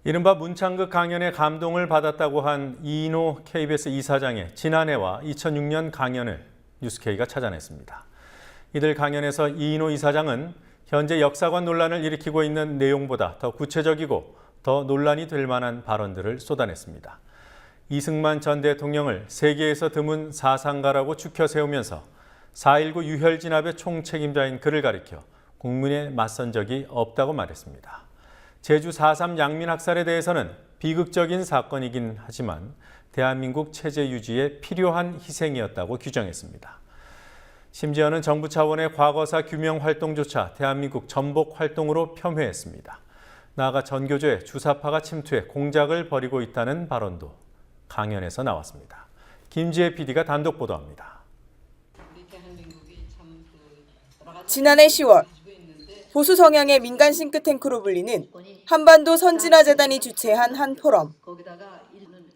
이른바 문창극 강연에 감동을 받았다고 한 이인호 KBS 이사장의 지난해와 2006년 강연을 뉴스K가 찾아냈습니다. 이들 강연에서 이인호 이사장은 현재 역사관 논란을 일으키고 있는 내용보다 더 구체적이고 더 논란이 될 만한 발언들을 쏟아냈습니다. 이승만 전 대통령을 세계에서 드문 사상가라고 추켜 세우면서 4.19 유혈 진압의 총책임자인 그를 가리켜 국민에 맞선 적이 없다고 말했습니다. 제주 4.3 양민 학살에 대해서는 비극적인 사건이긴 하지만 대한민국 체제 유지에 필요한 희생이었다고 규정했습니다. 심지어는 정부 차원의 과거사 규명 활동조차 대한민국 전복 활동으로 폄훼했습니다. 나아가 전교조에 주사파가 침투해 공작을 벌이고 있다는 발언도 강연에서 나왔습니다. 김지혜 PD가 단독 보도합니다. 지난해 10월 보수 성향의 민간 싱크탱크로 불리는 한반도 선진화재단이 주최한 한 포럼.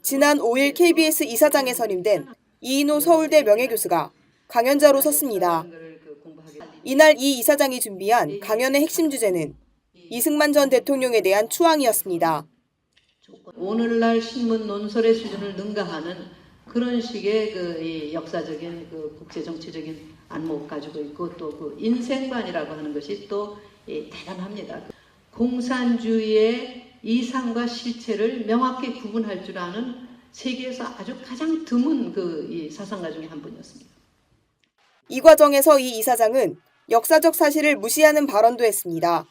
지난 5일 KBS 이사장에 선임된 이인호 서울대 명예교수가 강연자로 섰습니다. 이날 이 이사장이 준비한 강연의 핵심 주제는 이승만 전 대통령에 대한 추앙이었습니다. 오늘날 신문 논설의 수준을 능가하는 그런 식의 이 역사적인 국제정치적인 안목 가지고 있고 또 그 인생관이라고 하는 것이 또 대단합니다. 공산주의의 이상과 실체를 명확히 구분할 줄 아는 세계에서 아주 가장 드문 이 사상가 중에 한 분이었습니다. 이 과정에서 이 이사장은 역사적 사실을 무시하는 발언도 했습니다.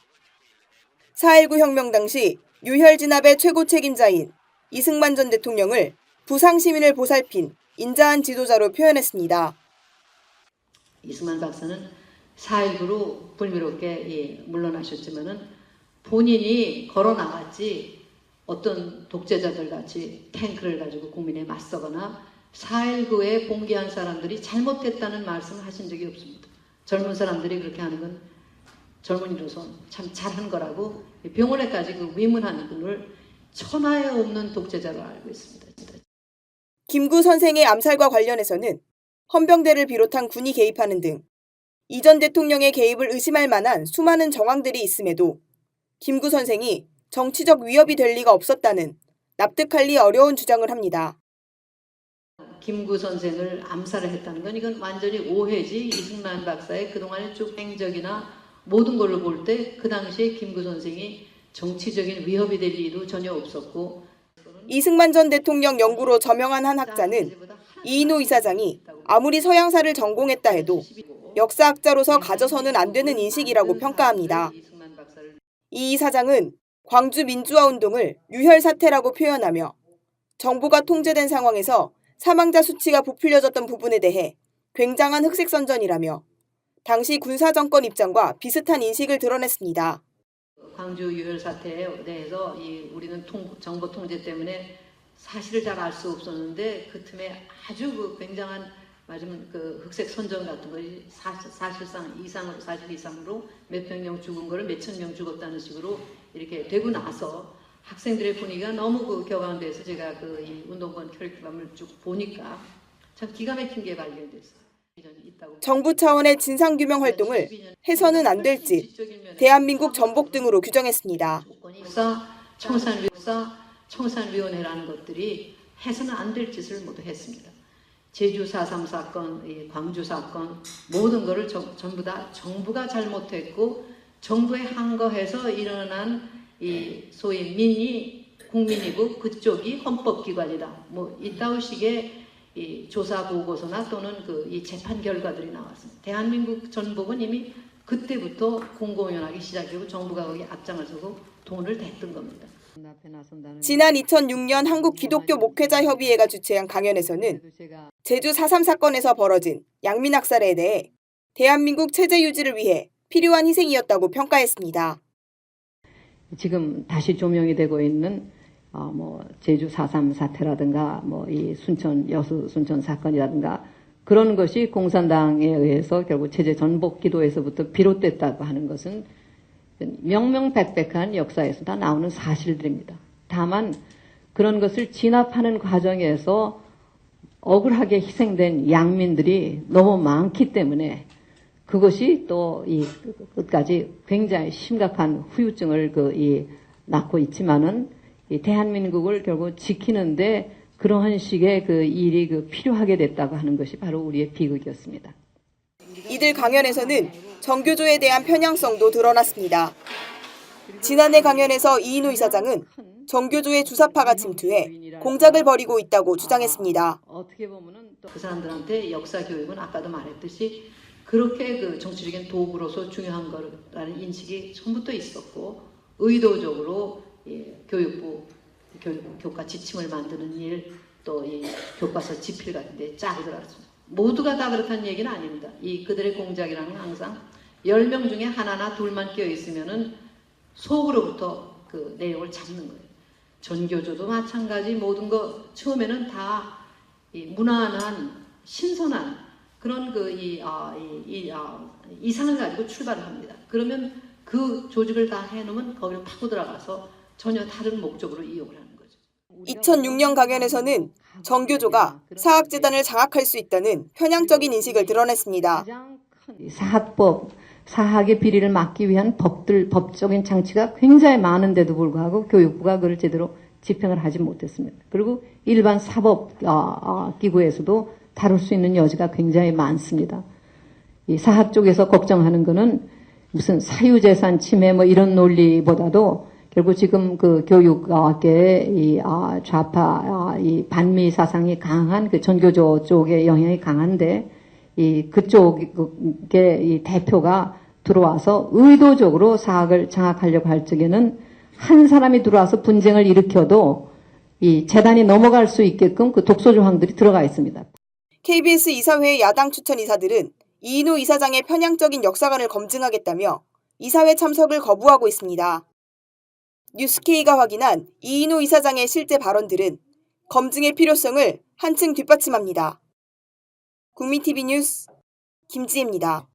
4.19 혁명 당시 유혈 진압의 최고 책임자인 이승만 전 대통령을 부상 시민을 보살핀 인자한 지도자로 표현했습니다. 이승만 박사는 4.19로 불미롭게 물러나셨지만은 본인이 걸어 나갔지 어떤 독재자들 같이 탱크를 가지고 국민에 맞서거나 4.19에 봉기한 사람들이 잘못됐다는 말씀을 하신 적이 없습니다. 젊은 사람들이 그렇게 하는 건 젊은이로서 참 잘한 거라고 병원에까지 위문하는 분을 천하에 없는 독재자로 알고 있습니다. 김구 선생의 암살과 관련해서는 헌병대를 비롯한 군이 개입하는 등 이 전 대통령의 개입을 의심할 만한 수많은 정황들이 있음에도 김구 선생이 정치적 위협이 될 리가 없었다는 납득하기 어려운 주장을 합니다. 김구 선생을 암살을 했다는 건 이건 완전히 오해지. 이승만 박사의 그동안의 쭉 행적이나 모든 걸로 볼 때 그 당시에 김구 선생이 정치적인 위협이 될 리도 전혀 없었고 이승만 전 대통령 연구로 저명한 한 학자는 이인호 이사장이 아무리 서양사를 전공했다 해도 역사학자로서 가져서는 안 되는 인식이라고 평가합니다. 이 이사장은 광주 민주화운동을 유혈 사태라고 표현하며 정부가 통제된 상황에서 사망자 수치가 부풀려졌던 부분에 대해 굉장한 흑색선전이라며 당시 군사정권 입장과 비슷한 인식을 드러냈습니다. 광주 유혈 사태에 대해서 우리는 정보 통제 때문에 사실을 잘 알 수 없었는데 그 틈에 아주 굉장한 맞으면 흑색 선전 같은 것이 사실상 사실 이상으로 몇백 명 죽은 거를 몇천 명 죽었다는 식으로 이렇게 되고 나서 학생들의 분위기가 너무 격앙돼서 제가 이 운동권 커리큘럼을 쭉 보니까 참 기가 막힌 게 발견됐어요. 정부 차원의 진상규명 활동을 해서는 안 될 짓, 대한민국 전복 등으로 규정했습니다. 청산위원회라는 것들이 해서는 안 될 짓을 모두 했습니다. 제주 4.3 사건, 광주 사건 모든 것을 전부 다 정부가 잘못했고 정부에 항거해서 일어난 소위 국민이고 그쪽이 헌법기관이다. 이따위 식의 조사 보고서나 또는 이 재판 결과들이 나왔습니다. 대한민국 전복은 이미 그때부터 공공연하게 시작이고 정부가 거기 앞장을 서고 돈을 댔던 겁니다. 지난 2006년 한국기독교목회자협의회가 주최한 강연에서는 제주 4.3 사건에서 벌어진 양민 학살에 대해 대한민국 체제 유지를 위해 필요한 희생이었다고 평가했습니다. 지금 다시 조명이 되고 있는 제주 4.3 사태라든가 이 여수 순천 사건이라든가 그런 것이 공산당에 의해서 결국 체제 전복 기도에서부터 비롯됐다고 하는 것은 명명백백한 역사에서 다 나오는 사실들입니다. 다만 그런 것을 진압하는 과정에서 억울하게 희생된 양민들이 너무 많기 때문에 그것이 또 끝까지 굉장히 심각한 후유증을 낳고 있지만은 이 대한민국을 결국 지키는데 그러한 식의 그 일이 필요하게 됐다고 하는 것이 바로 우리의 비극이었습니다. 이들 강연에서는 정교조에 대한 편향성도 드러났습니다. 지난해 강연에서 이인호 이사장은 정교조의 주사파가 침투해 공작을 벌이고 있다고 주장했습니다. 어떻게 보면은 그 사람들한테 역사 교육은 아까도 말했듯이 그렇게 정치적인 도구로서 중요한 거라는 인식이 처음부터 있었고 의도적으로 교육부 교과 지침을 만드는 일, 또 이 교과서 집필 같은 데 짜고 들어갔습니다. 모두가 다 그렇다는 얘기는 아닙니다. 그들의 공작이라는 건 항상 10명 중에 하나나 둘만 끼어 있으면은 속으로부터 그 내용을 잡는 거예요. 전교조도 마찬가지 모든 거 처음에는 다 무난한 신선한 그런 이상을 가지고 출발을 합니다. 그러면 그 조직을 다 해놓으면 거기를 파고 들어가서 전혀 다른 목적으로 이용을 하는 거죠. 2006년 강연에서는 정교조가 사학재단을 장악할 수 있다는 편향적인 인식을 드러냈습니다. 사학법, 사학의 비리를 막기 위한 법적인 장치가 굉장히 많은데도 불구하고 교육부가 그걸 제대로 집행을 하지 못했습니다. 그리고 일반 사법 기구에서도 다룰 수 있는 여지가 굉장히 많습니다. 이 사학 쪽에서 걱정하는 거는 무슨 사유재산 침해 이런 논리보다도 결국 지금 그 교육계의 좌파 이 반미 사상이 강한 그 전교조 쪽의 영향이 강한데 그쪽의 이 대표가 들어와서 의도적으로 사학을 장악하려고 할 적에는 한 사람이 들어와서 분쟁을 일으켜도 이 재단이 넘어갈 수 있게끔 그 독소 조항들이 들어가 있습니다. KBS 이사회의 야당 추천 이사들은 이인호 이사장의 편향적인 역사관을 검증하겠다며 이사회 참석을 거부하고 있습니다. 뉴스K가 확인한 이인호 이사장의 실제 발언들은 검증의 필요성을 한층 뒷받침합니다. 국민TV 뉴스 김지혜입니다.